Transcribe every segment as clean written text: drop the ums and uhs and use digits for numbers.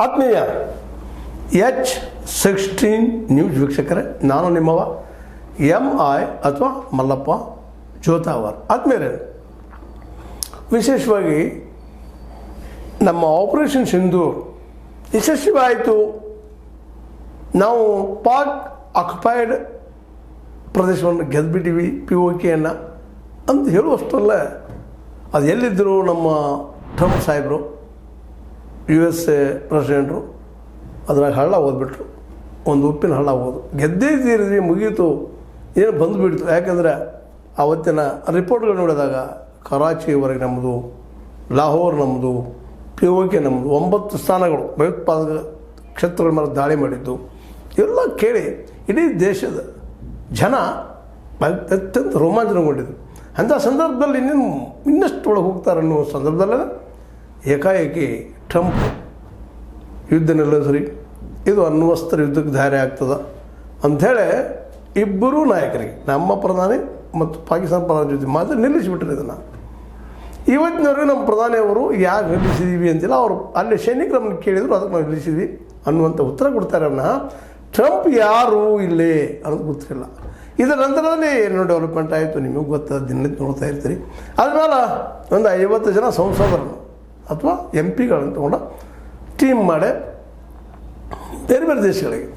ಆತ್ಮೀಯ H16 news ವೀಕ್ಷಕರೇ, ನಾನು ನಿಮ್ಮವ MI ಅಥವಾ ಮಲ್ಲಪ್ಪ ಜೋತಾವರ್. ಆತ್ಮೀಯರೇ, ವಿಶೇಷವಾಗಿ ನಮ್ಮ ಆಪರೇಷನ್ ಸಿಂಧೂರ್ ಯಶಸ್ವಿಯಾಯಿತು. ನಾವು ಪಾಕ್ ಆಕ್ಯುಪೈಡ್ ಪ್ರದೇಶವನ್ನು ಗೆದ್ದುಬಿಟ್ಟಿವಿ, POKಯನ್ನು ಅಂತ ಹೇಳುವಷ್ಟಲ್ಲ. ಅದು ಎಲ್ಲಿದ್ದರು ನಮ್ಮ ಟ್ರಂಪ್ ಸಾಹೇಬರು, USA ಪ್ರೆಸಿಡೆಂಟ್ರು, ಅದ್ರಾಗ ಹಳ್ಳ ಓದ್ಬಿಟ್ರು. ಒಂದು ಉಪ್ಪಿನ ಹಳ್ಳ ಓದು ಗೆದ್ದೇ ತೀರಿದ್ವಿ, ಮುಗೀತು, ಏನು ಬಂದುಬಿಡ್ತು. ಯಾಕೆಂದರೆ ಆವತ್ತಿನ ರಿಪೋರ್ಟ್ಗಳು ನೋಡಿದಾಗ ಕರಾಚಿವರೆಗೆ ನಮ್ಮದು, ಲಾಹೋರ್ ನಮ್ಮದು, POK ನಮ್ಮದು, 9 ಸ್ಥಾನಗಳು ಭಯೋತ್ಪಾದಕ ಕ್ಷೇತ್ರಗಳ ಮೇಲೆ ದಾಳಿ ಮಾಡಿದ್ದು ಎಲ್ಲ ಕೇಳಿ ಇಡೀ ದೇಶದ ಜನ ಅತ್ಯಂತ ರೋಮಾಂಚನಗೊಂಡಿದ್ದು. ಅಂಥ ಸಂದರ್ಭದಲ್ಲಿ ಇನ್ನಷ್ಟು ಒಳಗೆ ಹೋಗ್ತಾರೆ ಅನ್ನೋ ಸಂದರ್ಭದಲ್ಲೇ ಏಕಾಏಕಿ ಟ್ರಂಪ್ ಯುದ್ಧ ನಿಲ್ಲಿಸ್ರಿ, ಇದು ಅಣ್ವಸ್ತ್ರ ಯುದ್ಧಕ್ಕೆ ದಾರಿ ಆಗ್ತದೆ ಅಂಥೇಳಿ ಇಬ್ಬರೂ ನಾಯಕರಿಗೆ, ನಮ್ಮ ಪ್ರಧಾನಿ ಮತ್ತು ಪಾಕಿಸ್ತಾನ ಪ್ರಧಾನಿ ಜೊತೆ ಮಾತ್ರ ನಿಲ್ಲಿಸಿಬಿಟ್ರು. ಇದನ್ನು ಇವತ್ತಿನವರೆಗೂ ನಮ್ಮ ಪ್ರಧಾನಿಯವರು ಯಾಕೆ ನಿಲ್ಲಿಸಿದ್ದೀವಿ ಅಂತಿಲ್ಲ. ಅವರು ಅಲ್ಲಿ ಸೈನಿಕರು ನಮ್ಮನ್ನು ಕೇಳಿದ್ರು, ಅದಕ್ಕೆ ನಾವು ನಿಲ್ಲಿಸಿದ್ವಿ ಅನ್ನುವಂಥ ಉತ್ತರ ಕೊಡ್ತಾರೆ. ಅವನ್ನ ಟ್ರಂಪ್ ಯಾರು ಇಲ್ಲೇ ಅನ್ನೋದು ಗೊತ್ತಿಲ್ಲ. ಇದರ ನಂತರದಲ್ಲಿ ಏನೋ ಡೆವಲಪ್ಮೆಂಟ್ ಆಯಿತು, ನಿಮಗೆ ಗೊತ್ತಾದ, ದಿನನಿತ್ಯ ನೋಡ್ತಾ ಇರ್ತೀರಿ. ಆದ್ಮೇಲೆ ಒಂದು 50 ಜನ ಸಂಸದರನ್ನು ಅಥವಾ MP ಗಳನ್ನು ತಗೊಂಡು ಟೀಮ್ ಮಾಡಿ ಬೇರೆ ಬೇರೆ ದೇಶಗಳಿಗೆ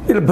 ಇಲ್ಲಿ